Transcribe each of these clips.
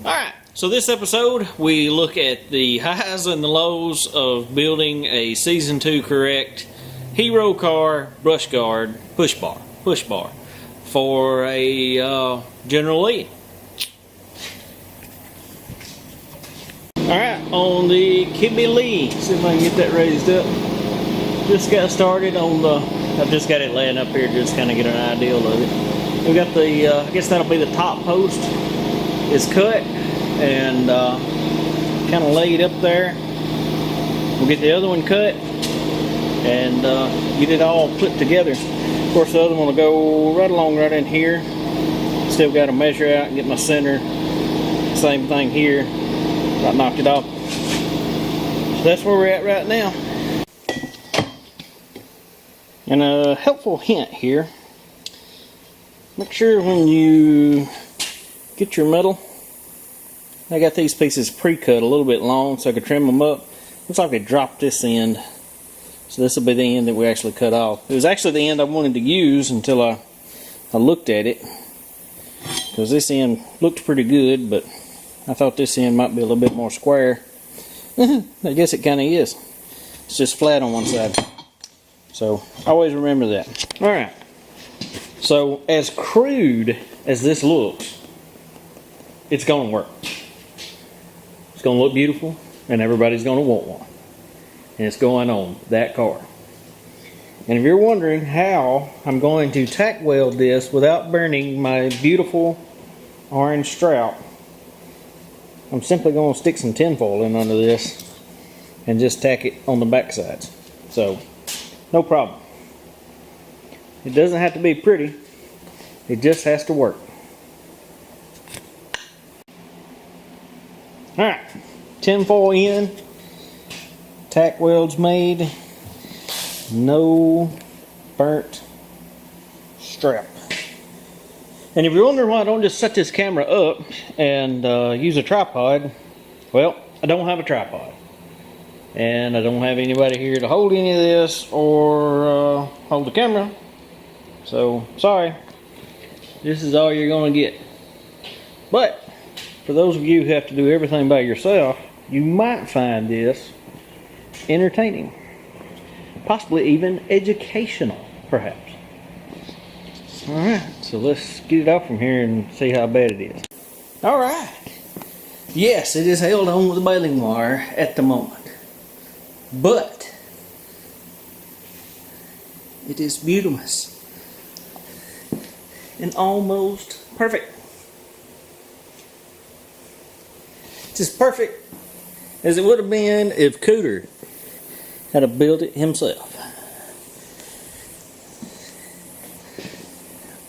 Alright, so this episode we look at the highs and the lows of building a Season 2 correct hero car brush guard push bar for a General Lee. Alright, on the Kibbe Lee, see if I can get that raised up. Just got started on the, I've just got it laying up here just kind of get an idea of it. We got the, I guess that'll be the top post is cut and kind of laid up there. We'll get the other one cut and get it all put together. Of course, the other one will go right along right in here. Still got to measure out and get my center. Same thing here. I knocked it off. So that's where we're at right now. And a helpful hint here. Make sure when you get your metal, I got these pieces pre-cut a little bit long so I could trim them up. Looks like they dropped this end. So this will be the end that we actually cut off. It was actually the end I wanted to use until I looked at it. Because this end looked pretty good, but I thought this end might be a little bit more square. I guess it kind of is. It's just flat on one side. So always remember that. Alright. So as crude as this looks, it's going to work. It's going to look beautiful and everybody's going to want one. And it's going on that car. And if you're wondering how I'm going to tack weld this without burning my beautiful orange strap, I'm simply going to stick some tinfoil in under this and just tack it on the back sides. So, no problem. It doesn't have to be pretty. It just has to work. Alright, tinfoil in, tack welds made, no burnt strap. And if you're wondering why I don't just set this camera up and use a tripod, well, I don't have a tripod. And I don't have anybody here to hold any of this or hold the camera. So, sorry. This is all you're going to get. But, for those of you who have to do everything by yourself, you might find this entertaining. Possibly even educational, perhaps. Alright, so let's get it off from here and see how bad it is. Alright. Yes, it is held on with a baling wire at the moment. But it is beautimous and almost perfect. It's as perfect as it would have been if Cooter had built it himself.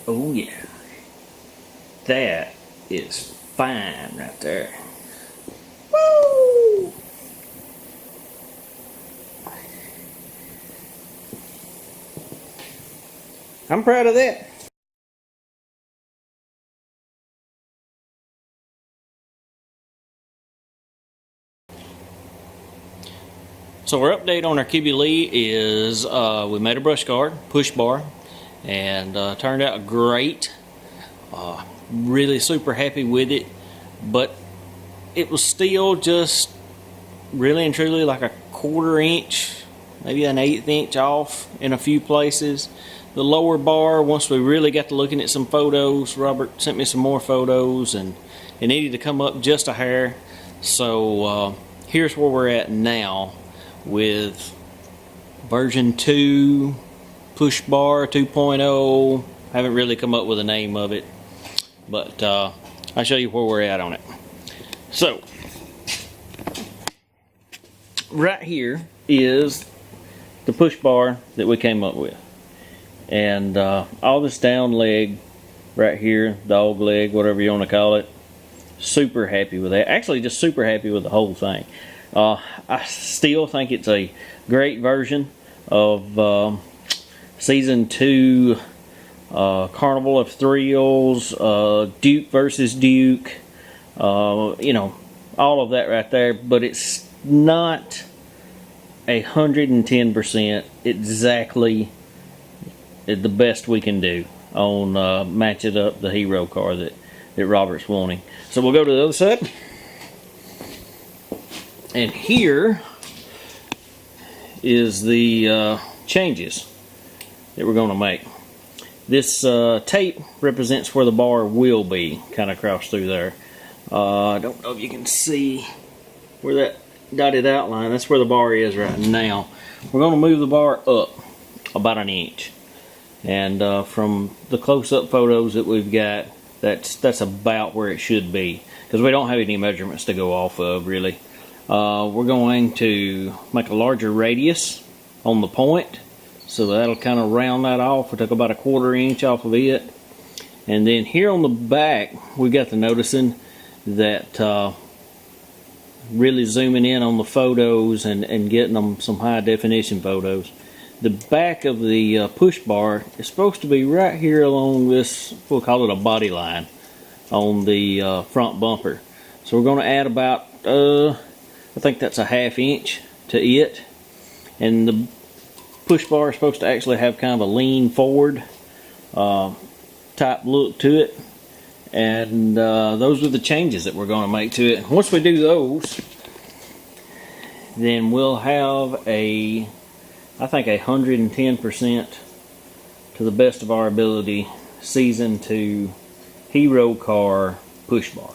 Oh yeah, that is fine right there. Woo! I'm proud of that. So our update on our Kibbe Lee is we made a brush guard, push bar, and turned out great. Really super happy with it, but it was still just really and truly like a 1/4 inch, maybe an 1/8 inch off in a few places. The lower bar, once we really got to looking at some photos, Robert sent me some more photos, and it needed to come up just a hair. So here's where we're at now with version 2, push bar 2.0. Haven't really come up with a name of it, but I'll show you where we're at on it. So right here is the push bar that we came up with. And all this down leg right here, dog leg, whatever you want to call it, super happy with that. Actually, just super happy with the whole thing. I still think it's a great version of Season 2 Carnival of Thrills, Duke versus Duke, you know, all of that right there. But it's not 110% exactly the best we can do on matching up the hero car that that Robert's wanting. So we'll go to the other side. And here is the changes that we're going to make. This tape represents where the bar will be, kind of across through there. I don't know if you can see where that dotted outline, that's where the bar is right now. We're going to move the bar up about an inch. And from the close-up photos that we've got, that's about where it should be, because we don't have any measurements to go off of, really. We're going to make a larger radius on the point, so that'll kind of round that off. We took about a 1/4 inch off of it. And then here on the back, we got the noticing that really zooming in on the photos and getting them some high definition photos. The back of the push bar is supposed to be right here along this, we'll call it a body line, on the front bumper. So we're going to add about, I think that's a 1/2 inch to it. And the push bar is supposed to actually have kind of a lean forward type look to it. And those are the changes that we're going to make to it. Once we do those, then we'll have I think 110%, to the best of our ability, season to Hero car push bar.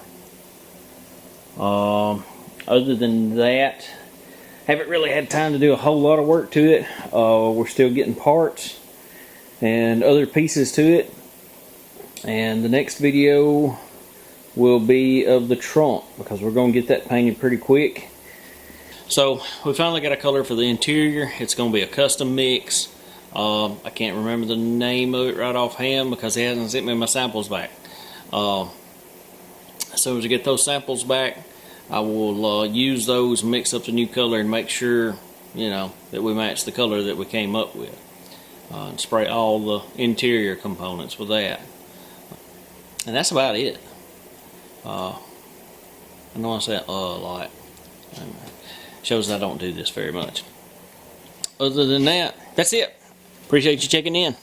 Other than that, haven't really had time to do a whole lot of work to it. We're still getting parts and other pieces to it. And the next video will be of the trunk, because we're going to get that painted pretty quick. So we finally got a color for the interior. It's going to be a custom mix. I can't remember the name of it right offhand because he hasn't sent me my samples back. As soon as I get those samples back, I will use those, mix up the new color, and make sure, you know, that we match the color that we came up with. And spray all the interior components with that. And that's about it. I know I said a lot. Shows I don't do this very much. Other than that, that's it. Appreciate you checking in.